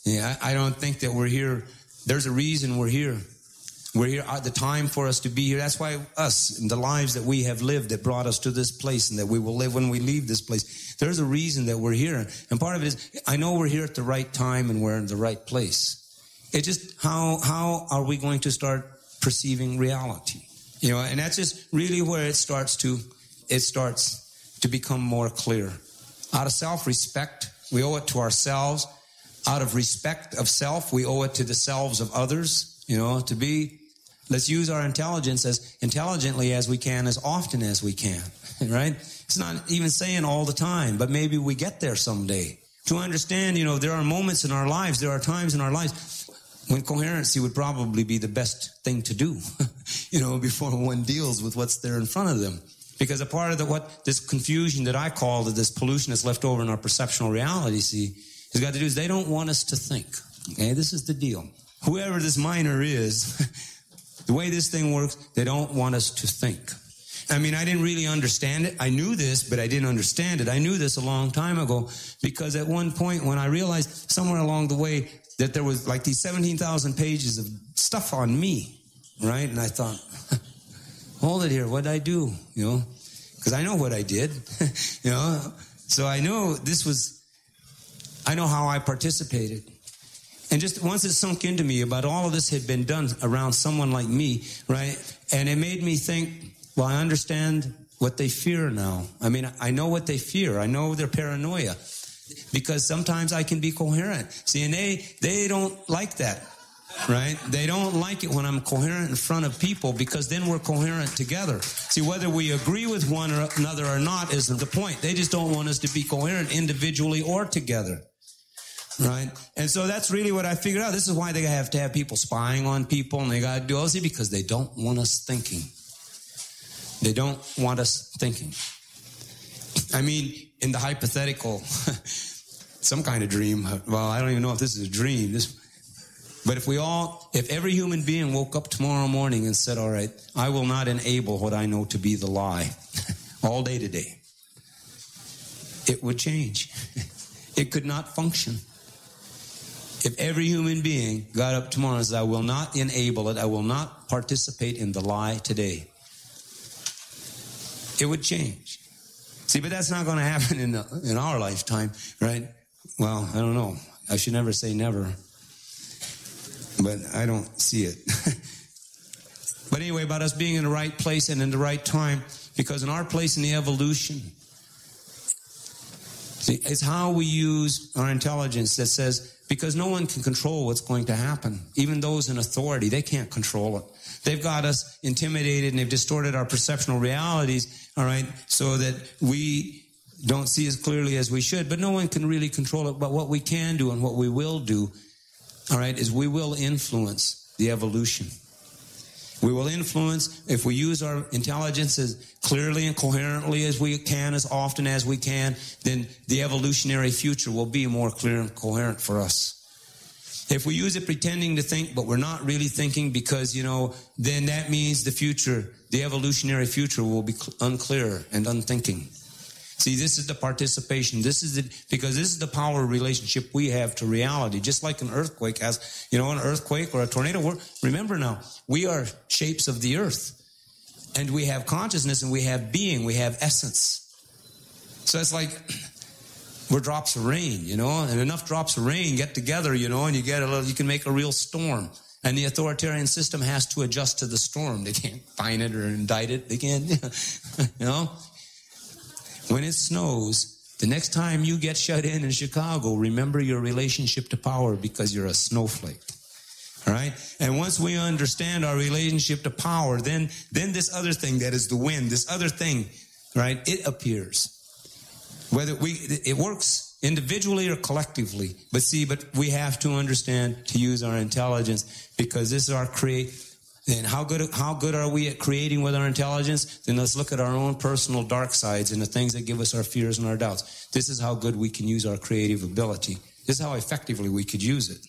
Yeah, I don't think that we're here. There's a reason we're here. We're here at the time for us to be here. That's why us and the lives that we have lived that brought us to this place and that we will live when we leave this place. There's a reason that we're here. And part of it is, I know we're here at the right time and we're in the right place. It's just how are we going to start perceiving reality? You know, and that's just really where it starts to become more clear. Out of self-respect, we owe it to ourselves. Out of respect of self, we owe it to the selves of others. You know, let's use our intelligence as intelligently as we can, as often as we can, right? It's not even saying all the time, but maybe we get there someday. To understand, you know, there are moments in our lives, there are times in our lives when coherency would probably be the best thing to do, you know, before one deals with what's there in front of them. Because a part of what this confusion that I call this pollution that's left over in our perceptual reality, has got to do is they don't want us to think. Okay, this is the deal. Whoever this miner is, the way this thing works, they don't want us to think. I mean, I didn't really understand it. I knew this, but I didn't understand it. I knew this a long time ago because at one point when I realized somewhere along the way that there was like these 17,000 pages of stuff on me, right? And I thought, hold it here, what did I do? You know, because I know what I did, you know. So I know I know how I participated. And just once it sunk into me about all of this had been done around someone like me, right? And it made me think, well, I understand what they fear now. I mean, I know what they fear. I know their paranoia because sometimes I can be coherent. See, and they don't like that, right? They don't like it when I'm coherent in front of people because then we're coherent together. See, whether we agree with one another or not isn't the point. They just don't want us to be coherent individually or together. Right? And so that's really what I figured out. This is why they have to have people spying on people and they got to do all this because they don't want us thinking. They don't want us thinking. I mean, in the hypothetical, some kind of dream. Well, I don't even know if this is a dream. But if every human being woke up tomorrow morning and said, all right, I will not enable what I know to be the lie all day today, it would change. It could not function. If every human being got up tomorrow and said, I will not enable it, I will not participate in the lie today, it would change. See, but that's not going to happen in our lifetime, right? Well, I don't know. I should never say never. But I don't see it. But anyway, about us being in the right place and in the right time, because in our place in the evolution, see, it's how we use our intelligence that says, because no one can control what's going to happen. Even those in authority, they can't control it. They've got us intimidated and they've distorted our perceptual realities, all right, so that we don't see as clearly as we should. But no one can really control it. But what we can do and what we will do, all right, is we will influence the evolution. We will influence, if we use our intelligence as clearly and coherently as we can, as often as we can, then the evolutionary future will be more clear and coherent for us. If we use it pretending to think, but we're not really thinking because, you know, then that means the evolutionary future will be unclear and unthinking. See, this is the participation. Because this is the power relationship we have to reality. Just like an earthquake has, you know, an earthquake or a tornado. Remember now, we are shapes of the earth. And we have consciousness and we have being, we have essence. So it's like we're drops of rain, you know, and enough drops of rain get together, you know, and you can make a real storm. And the authoritarian system has to adjust to the storm. They can't fine it or indict it. They can't, you know. When it snows, the next time you get shut in Chicago, remember your relationship to power because you're a snowflake. All right? And once we understand our relationship to power, then this other thing that is the wind, this other thing, right, it appears. It works individually or collectively. But we have to understand to use our intelligence because this is our Then how good are we at creating with our intelligence? Then let's look at our own personal dark sides and the things that give us our fears and our doubts. This is how good we can use our creative ability. This is how effectively we could use it.